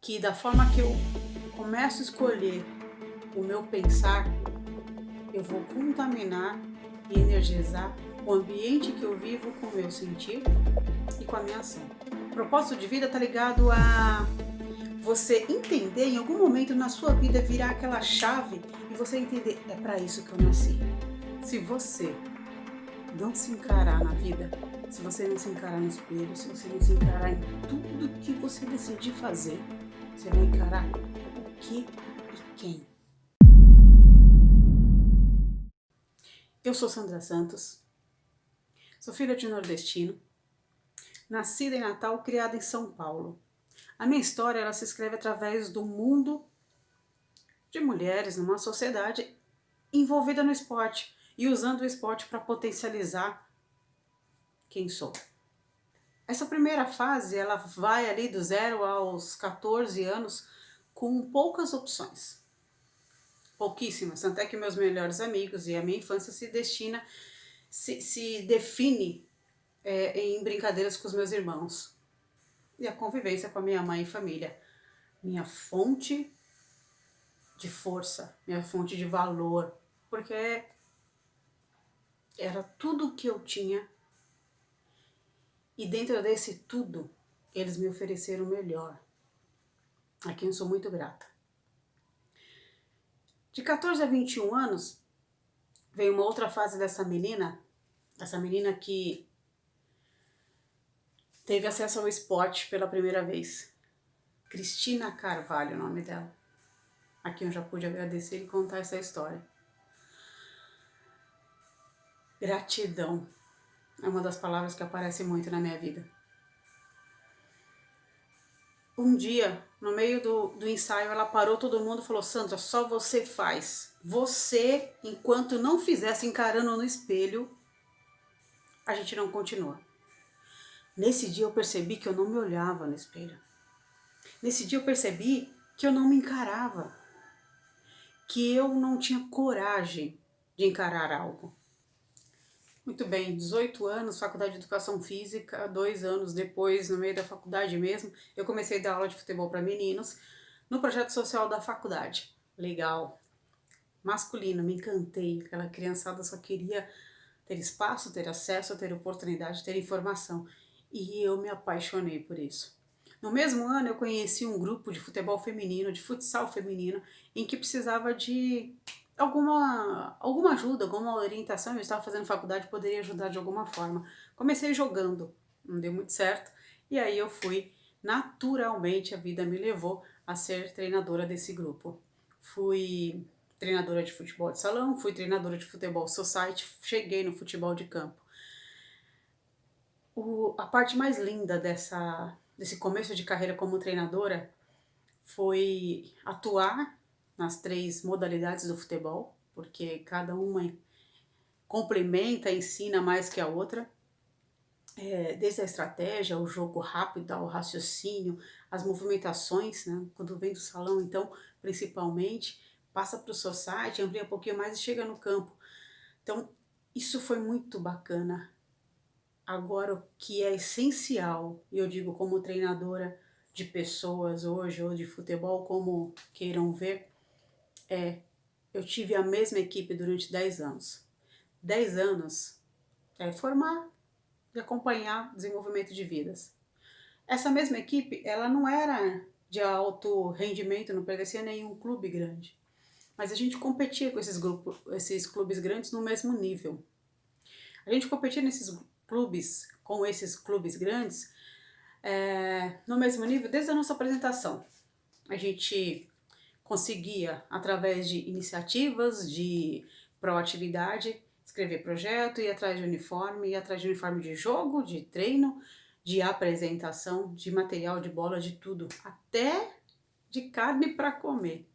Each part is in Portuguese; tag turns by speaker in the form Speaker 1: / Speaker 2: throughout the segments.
Speaker 1: que da forma que eu começo a escolher o meu pensar, eu vou contaminar e energizar o ambiente que eu vivo com o meu sentir e com a minha ação. O propósito de vida está ligado a você entender em algum momento na sua vida virar aquela chave e você entender, é para isso que eu nasci. Se você não se encarar na vida, se você não se encarar no espelho, se você não se encarar em tudo que você decidir fazer, você vai encarar o que e quem. Eu sou Sandra Santos, sou filha de nordestino, nascida em Natal, criada em São Paulo. A minha história ela se escreve através do mundo de mulheres numa sociedade envolvida no esporte e usando o esporte para potencializar quem sou. Essa primeira fase ela vai ali do 0 aos 14 anos com poucas opções. Pouquíssimas, até que meus melhores amigos e a minha infância se define em brincadeiras com os meus irmãos. E a convivência com a minha mãe e família. Minha fonte de força, minha fonte de valor, porque era tudo que eu tinha e dentro desse tudo eles me ofereceram o melhor, a quem eu sou muito grata. De 14 a 21 anos, veio uma outra fase dessa menina, essa menina que teve acesso ao esporte pela primeira vez. Cristina Carvalho, o nome dela. A quem eu já pude agradecer e contar essa história. Gratidão é uma das palavras que aparece muito na minha vida. Um dia, no meio do ensaio, ela parou todo mundo e falou: Sandra, só você faz. Você, enquanto não fizer se encarando no espelho, a gente não continua. Nesse dia eu percebi que eu não me olhava no espelho. Nesse dia eu percebi que eu não me encarava. Que eu não tinha coragem de encarar algo. Muito bem, 18 anos, faculdade de Educação Física, 2 anos depois, no meio da faculdade mesmo, eu comecei a dar aula de futebol para meninos no projeto social da faculdade. Legal, masculino, me encantei, aquela criançada só queria ter espaço, ter acesso, ter oportunidade, ter informação. E eu me apaixonei por isso. No mesmo ano eu conheci um grupo de futebol feminino, de futsal feminino, em que precisava de alguma ajuda, alguma orientação. Eu estava fazendo faculdade, poderia ajudar de alguma forma. Comecei jogando, não deu muito certo, e aí eu fui, naturalmente a vida me levou a ser treinadora desse grupo. Fui treinadora de futebol de salão, fui treinadora de futebol society, cheguei no futebol de campo. A parte mais linda desse começo de carreira como treinadora foi atuar nas 3 modalidades do futebol, porque cada uma complementa, ensina mais que a outra, desde a estratégia, o jogo rápido, o raciocínio, as movimentações, né? Quando vem do salão, então, principalmente, passa para o society, amplia um pouquinho mais e chega no campo. Então, isso foi muito bacana. Agora, o que é essencial, e eu digo como treinadora de pessoas hoje, ou de futebol, como queiram ver, eu tive a mesma equipe durante 10 anos. 10 anos é formar e acompanhar o desenvolvimento de vidas. Essa mesma equipe, ela não era de alto rendimento, não pertencia a nenhum clube grande. Mas a gente competia com esses clubes grandes no mesmo nível. A gente competia com esses clubes grandes no mesmo nível desde a nossa apresentação. A gente conseguia, através de iniciativas, de proatividade, escrever projeto, ir atrás de uniforme de jogo, de treino, de apresentação, de material de bola, de tudo, até de carne para comer.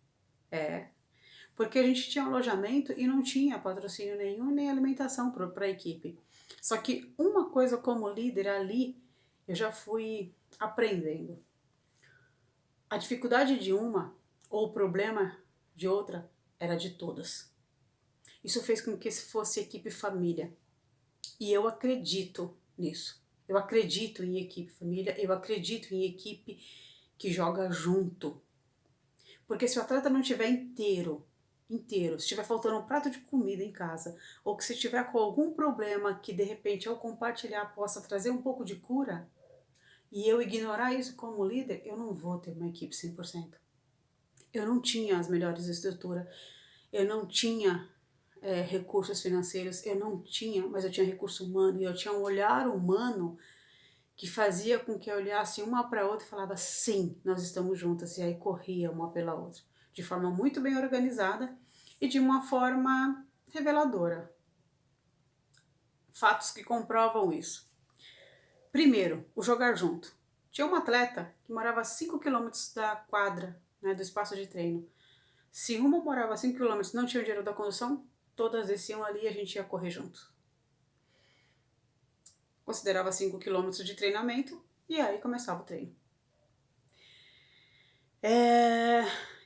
Speaker 1: Porque a gente tinha alojamento e não tinha patrocínio nenhum, nem alimentação para a equipe. Só que uma coisa como líder ali, eu já fui aprendendo. A dificuldade de uma, ou o problema de outra, era de todas. Isso fez com que fosse equipe família. E eu acredito nisso. Eu acredito em equipe família, eu acredito em equipe que joga junto. Porque se o atleta não estiver inteiro, se estiver faltando um prato de comida em casa, ou que se tiver com algum problema que de repente ao compartilhar possa trazer um pouco de cura, e eu ignorar isso como líder, eu não vou ter uma equipe 100%. Eu não tinha as melhores estruturas, eu não tinha recursos financeiros, eu não tinha, mas eu tinha recurso humano, e eu tinha um olhar humano que fazia com que eu olhasse uma para a outra e falava, sim, nós estamos juntas, e aí corria uma pela outra, de forma muito bem organizada e de uma forma reveladora. Fatos que comprovam isso. Primeiro, o jogar junto. Tinha uma atleta que morava a 5 quilômetros da quadra, né, do espaço de treino. Se uma morava a 5 quilômetros e não tinha o dinheiro da condução, todas desciam ali e a gente ia correr junto. Considerava 5 quilômetros de treinamento e aí começava o treino.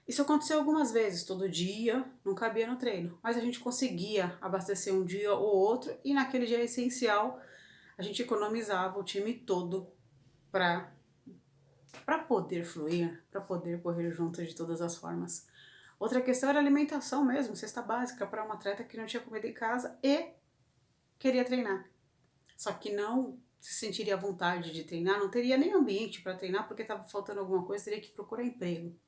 Speaker 1: Isso aconteceu algumas vezes, todo dia, não cabia no treino, mas a gente conseguia abastecer um dia ou outro e naquele dia essencial a gente economizava o time todo para poder fluir, para poder correr junto de todas as formas. Outra questão era alimentação mesmo, cesta básica para uma atleta que não tinha comida em casa e queria treinar. Só que não se sentiria à vontade de treinar, não teria nem ambiente para treinar porque estava faltando alguma coisa, teria que procurar emprego.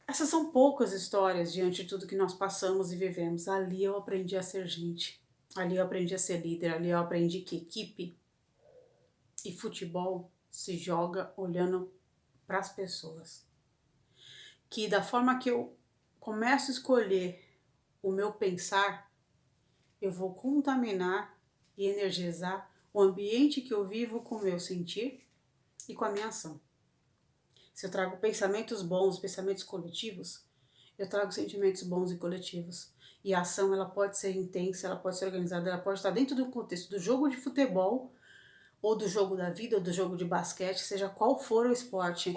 Speaker 1: Essas são poucas histórias diante de tudo que nós passamos e vivemos. Ali eu aprendi a ser gente, ali eu aprendi a ser líder, ali eu aprendi que equipe e futebol se joga olhando para as pessoas. Que da forma que eu começo a escolher o meu pensar, eu vou contaminar e energizar o ambiente que eu vivo com o meu sentir e com a minha ação. Se eu trago pensamentos bons, pensamentos coletivos, eu trago sentimentos bons e coletivos. E a ação, ela pode ser intensa, ela pode ser organizada, ela pode estar dentro do contexto do jogo de futebol, ou do jogo da vida, ou do jogo de basquete, seja qual for o esporte,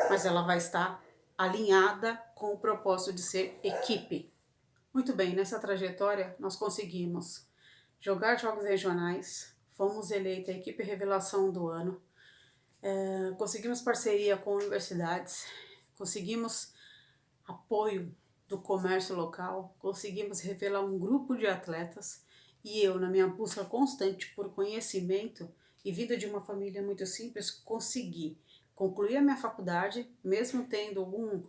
Speaker 1: mas ela vai estar alinhada com o propósito de ser equipe. Muito bem, nessa trajetória nós conseguimos jogar jogos regionais, fomos eleita a equipe revelação do ano, conseguimos parceria com universidades, conseguimos apoio do comércio local, conseguimos revelar um grupo de atletas e eu, na minha busca constante por conhecimento e vindo de uma família muito simples, consegui concluir a minha faculdade, mesmo tendo algum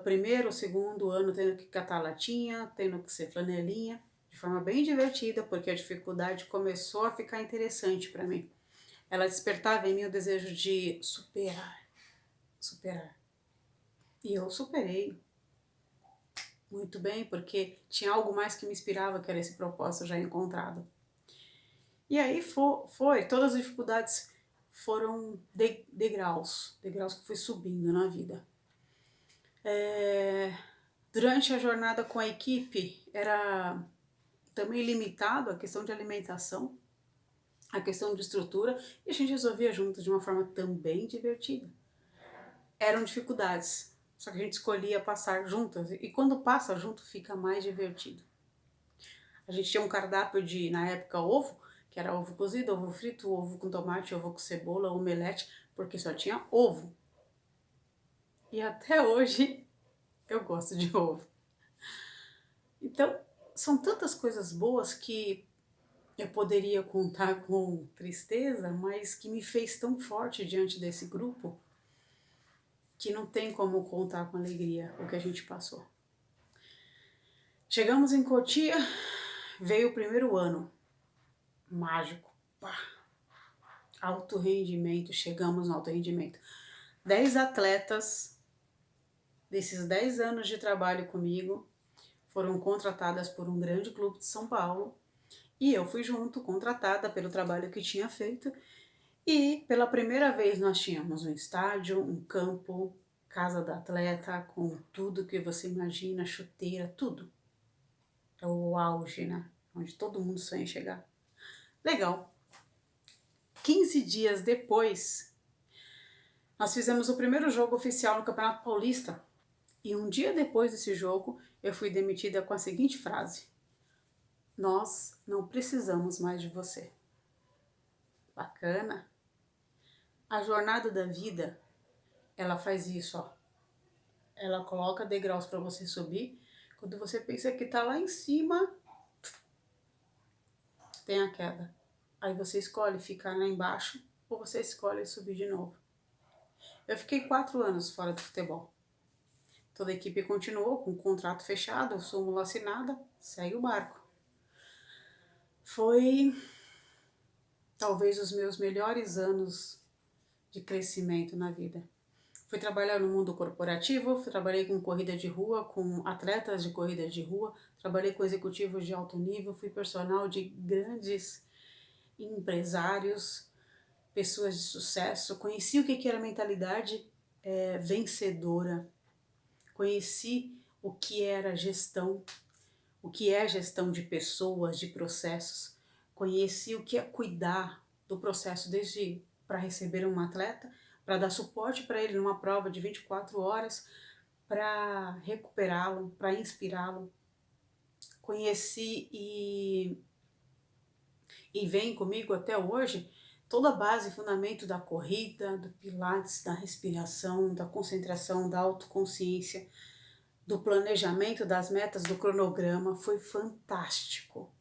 Speaker 1: primeiro ou segundo ano tendo que catar latinha, tendo que ser flanelinha, de forma bem divertida, porque a dificuldade começou a ficar interessante para mim. Ela despertava em mim o desejo de superar. E eu superei muito bem, porque tinha algo mais que me inspirava, que era esse propósito já encontrado. E aí foi todas as dificuldades foram degraus que eu fui subindo na vida. Durante a jornada com a equipe, era também limitado a questão de alimentação, a questão de estrutura, e a gente resolvia junto de uma forma também divertida. Eram dificuldades, só que a gente escolhia passar juntas, e quando passa junto fica mais divertido. A gente tinha um cardápio de, na época, ovo, que era ovo cozido, ovo frito, ovo com tomate, ovo com cebola, omelete, porque só tinha ovo. E até hoje eu gosto de ovo. Então, são tantas coisas boas que eu poderia contar com tristeza, mas que me fez tão forte diante desse grupo, que não tem como contar com alegria o que a gente passou. Chegamos em Cotia, veio o primeiro ano, mágico, pá, alto rendimento, chegamos no alto rendimento. 10 atletas, desses 10 anos de trabalho comigo, foram contratadas por um grande clube de São Paulo, e eu fui junto, contratada pelo trabalho que tinha feito, e pela primeira vez nós tínhamos um estádio, um campo, casa da atleta, com tudo que você imagina, chuteira, tudo. É o auge, né? Onde todo mundo sonha em chegar. Legal. 15 dias depois, nós fizemos o primeiro jogo oficial no Campeonato Paulista. E um dia depois desse jogo, eu fui demitida com a seguinte frase: nós não precisamos mais de você. Bacana. A jornada da vida, ela faz isso, ó. Ela coloca degraus para você subir. Quando você pensa que tá lá em cima, tem a queda. Aí você escolhe ficar lá embaixo ou você escolhe subir de novo. Eu fiquei 4 anos fora do futebol. Toda a equipe continuou com o contrato fechado, súmula assinada, segue o barco. Foi talvez os meus melhores anos de crescimento na vida. Fui trabalhar no mundo corporativo, trabalhei com corrida de rua, com atletas de corrida de rua, trabalhei com executivos de alto nível, fui personal de grandes empresários, pessoas de sucesso, conheci o que era mentalidade vencedora, conheci o que era gestão, o que é gestão de pessoas, de processos, conheci o que é cuidar do processo desde para receber um atleta, para dar suporte para ele numa prova de 24 horas, para recuperá-lo, para inspirá-lo. Conheci e vem comigo até hoje toda a base e fundamento da corrida, do pilates, da respiração, da concentração, da autoconsciência, do planejamento das metas, do cronograma. Foi fantástico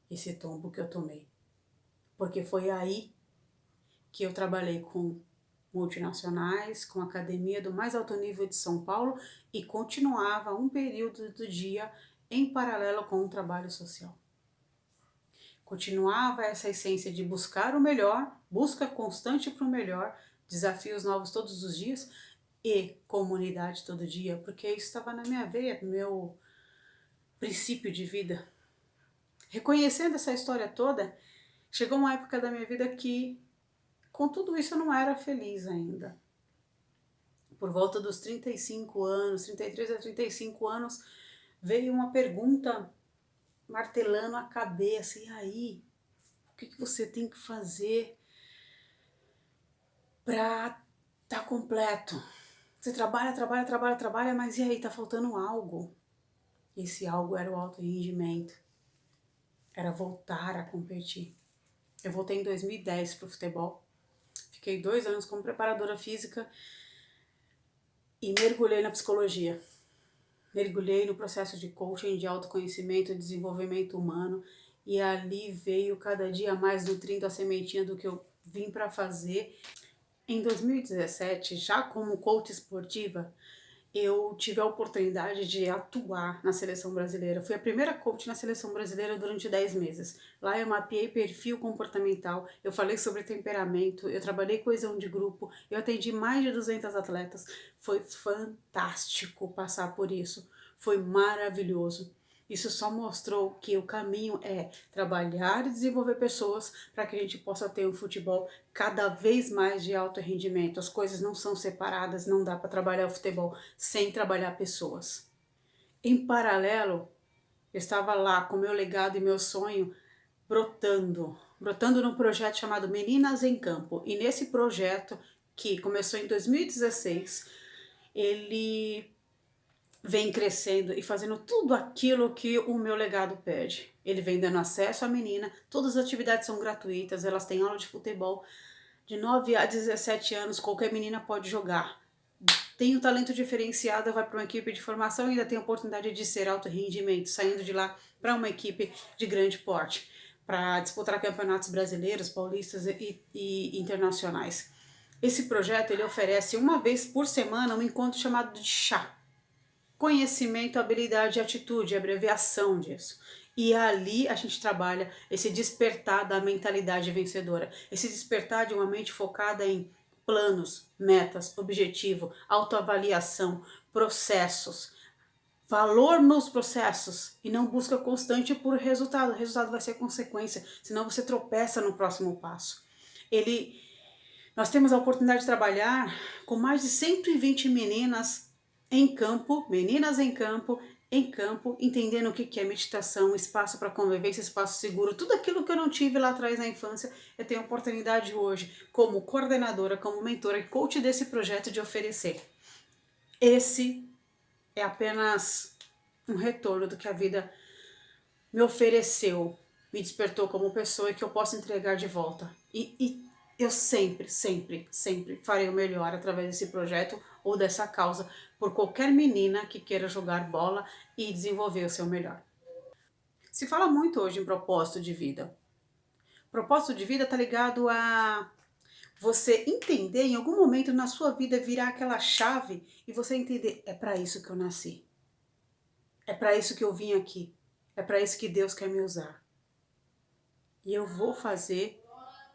Speaker 1: esse tombo que eu tomei, porque foi aí que eu trabalhei com multinacionais, com a academia do mais alto nível de São Paulo e continuava um período do dia em paralelo com o trabalho social. Continuava essa essência de buscar o melhor, busca constante para o melhor, desafios novos todos os dias e comunidade todo dia, porque isso estava na minha veia, no meu princípio de vida. Reconhecendo essa história toda, chegou uma época da minha vida que, com tudo isso, eu não era feliz ainda. Por volta dos 35 anos, 33 a 35 anos, veio uma pergunta martelando a cabeça. E aí? O que você tem que fazer para estar completo? Você trabalha, mas e aí? Tá faltando algo. Esse algo era o alto rendimento. Era voltar a competir. Eu voltei em 2010 para o futebol. Fiquei 2 anos como preparadora física e mergulhei na psicologia. Mergulhei no processo de coaching, de autoconhecimento e desenvolvimento humano. E ali veio cada dia mais nutrindo a sementinha do que eu vim para fazer. Em 2017, já como coach esportiva, eu tive a oportunidade de atuar na seleção brasileira. Fui a primeira coach na seleção brasileira durante 10 meses. Lá eu mapeei perfil comportamental, eu falei sobre temperamento, eu trabalhei coesão de grupo, eu atendi mais de 200 atletas. Foi fantástico passar por isso, foi maravilhoso. Isso só mostrou que o caminho é trabalhar e desenvolver pessoas para que a gente possa ter um futebol cada vez mais de alto rendimento. As coisas não são separadas, não dá para trabalhar o futebol sem trabalhar pessoas. Em paralelo, eu estava lá com meu legado e meu sonho brotando num projeto chamado Meninas em Campo. E nesse projeto, que começou em 2016, ele vem crescendo e fazendo tudo aquilo que o meu legado pede. Ele vem dando acesso à menina, todas as atividades são gratuitas, elas têm aula de futebol. De 9 a 17 anos, qualquer menina pode jogar. Tem um talento diferenciado, vai para uma equipe de formação e ainda tem a oportunidade de ser alto rendimento, saindo de lá para uma equipe de grande porte, para disputar campeonatos brasileiros, paulistas e internacionais. Esse projeto ele oferece uma vez por semana um encontro chamado de chá. Conhecimento, habilidade e atitude, abreviação disso. E ali a gente trabalha esse despertar da mentalidade vencedora, esse despertar de uma mente focada em planos, metas, objetivo, autoavaliação, processos, valor nos processos e não busca constante por resultado. O resultado vai ser consequência, senão você tropeça no próximo passo. Nós temos a oportunidade de trabalhar com mais de 120 meninas em campo, entendendo o que é meditação, espaço para convivência, espaço seguro, tudo aquilo que eu não tive lá atrás na infância, eu tenho a oportunidade hoje, como coordenadora, como mentora e coach desse projeto, de oferecer. Esse é apenas um retorno do que a vida me ofereceu, me despertou como pessoa e que eu posso entregar de volta. E eu sempre, sempre, sempre farei o melhor através desse projeto ou dessa causa por qualquer menina que queira jogar bola e desenvolver o seu melhor. Se fala muito hoje em propósito de vida. Propósito de vida está ligado a você entender em algum momento na sua vida virar aquela chave e você entender, é para isso que eu nasci. É para isso que eu vim aqui. É para isso que Deus quer me usar. E eu vou fazer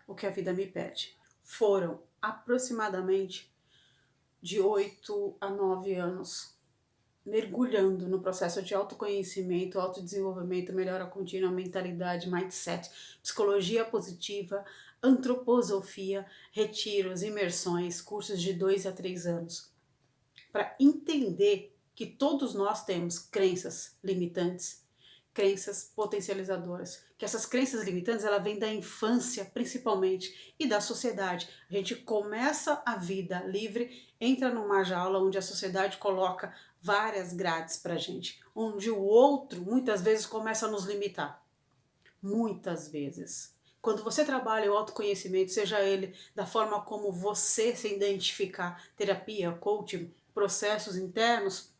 Speaker 1: o que a vida me pede. Foram aproximadamente de 8 a 9 anos mergulhando no processo de autoconhecimento, autodesenvolvimento, melhora contínua, mentalidade, mindset, psicologia positiva, antroposofia, retiros, imersões, cursos de 2 a 3 anos, para entender que todos nós temos crenças limitantes, crenças potencializadoras, que essas crenças limitantes ela vem da infância principalmente e da sociedade. A gente começa a vida livre, entra numa jaula onde a sociedade coloca várias grades pra gente, onde o outro muitas vezes começa a nos limitar. Muitas vezes. Quando você trabalha o autoconhecimento, seja ele da forma como você se identificar, terapia, coaching, processos internos,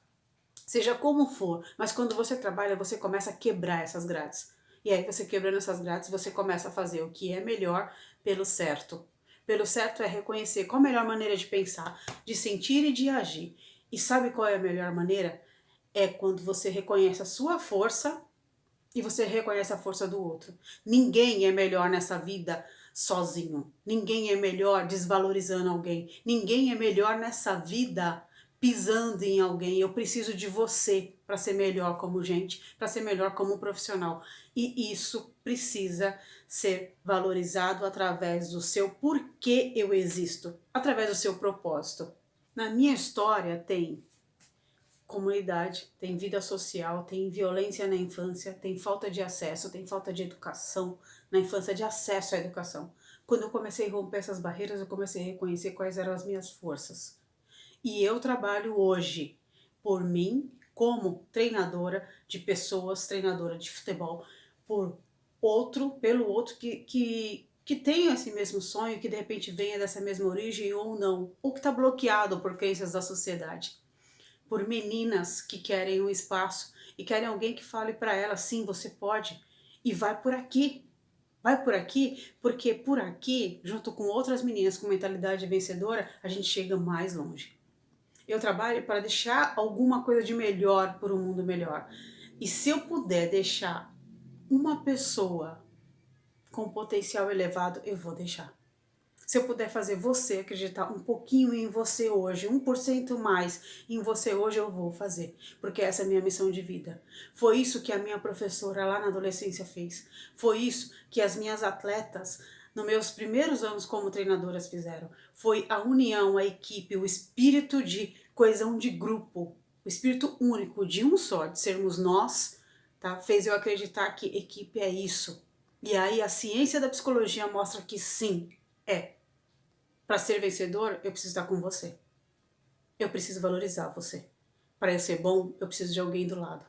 Speaker 1: seja como for, mas quando você trabalha, você começa a quebrar essas grades. E aí você quebrando essas grades, você começa a fazer o que é melhor pelo certo. Pelo certo é reconhecer qual a melhor maneira de pensar, de sentir e de agir. E sabe qual é a melhor maneira? É quando você reconhece a sua força e você reconhece a força do outro. Ninguém é melhor nessa vida sozinho. Ninguém é melhor desvalorizando alguém. Ninguém é melhor nessa vida pisando em alguém. Eu preciso de você para ser melhor como gente, para ser melhor como profissional. E isso precisa ser valorizado através do seu porquê eu existo, através do seu propósito. Na minha história tem comunidade, tem vida social, tem violência na infância, tem falta de acesso, tem falta de educação na infância, de acesso à educação. Quando eu comecei a romper essas barreiras, eu comecei a reconhecer quais eram as minhas forças. E eu trabalho hoje por mim como treinadora de pessoas, treinadora de futebol, pelo outro que tem esse mesmo sonho, que de repente venha dessa mesma origem ou não, ou que está bloqueado por crenças da sociedade, por meninas que querem um espaço e querem alguém que fale para elas, sim, você pode, e vai por aqui. Vai por aqui, porque por aqui, junto com outras meninas com mentalidade vencedora, a gente chega mais longe. Eu trabalho para deixar alguma coisa de melhor por um mundo melhor. E se eu puder deixar uma pessoa com potencial elevado, eu vou deixar. Se eu puder fazer você acreditar um pouquinho em você hoje, 1% mais em você hoje, eu vou fazer. Porque essa é a minha missão de vida. Foi isso que a minha professora lá na adolescência fez. Foi isso que as minhas atletas, nos meus primeiros anos como treinadoras, fizeram. Foi a união, a equipe, o espírito de coesão de grupo, o espírito único de um só, de sermos nós, tá? Fez eu acreditar que equipe é isso. E aí a ciência da psicologia mostra que sim, é. Para ser vencedor, eu preciso estar com você. Eu preciso valorizar você. Para eu ser bom, eu preciso de alguém do lado.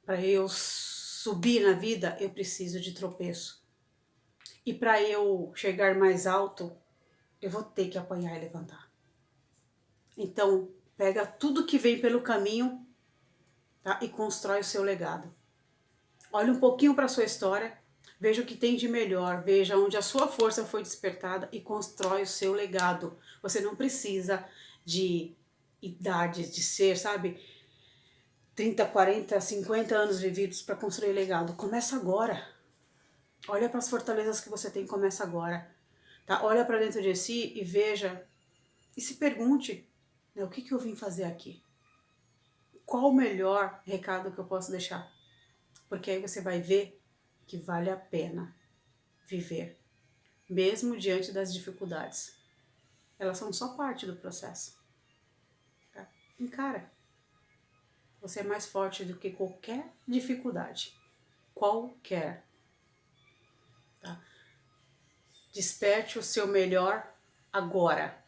Speaker 1: Para eu subir na vida, eu preciso de tropeço. E para eu chegar mais alto, eu vou ter que apanhar e levantar. Então, pega tudo que vem pelo caminho, tá? E constrói o seu legado. Olha um pouquinho para a sua história, veja o que tem de melhor, veja onde a sua força foi despertada e constrói o seu legado. Você não precisa de idades, de ser, sabe, 30, 40, 50 anos vividos para construir legado. Começa agora. Olha para as fortalezas que você tem, começa agora. Tá? Olha para dentro de si e veja e se pergunte, né, o que eu vim fazer aqui? Qual o melhor recado que eu posso deixar? Porque aí você vai ver que vale a pena viver, mesmo diante das dificuldades. Elas são só parte do processo. Tá? Encara. Você é mais forte do que qualquer dificuldade. Qualquer. Tá? Desperte o seu melhor agora.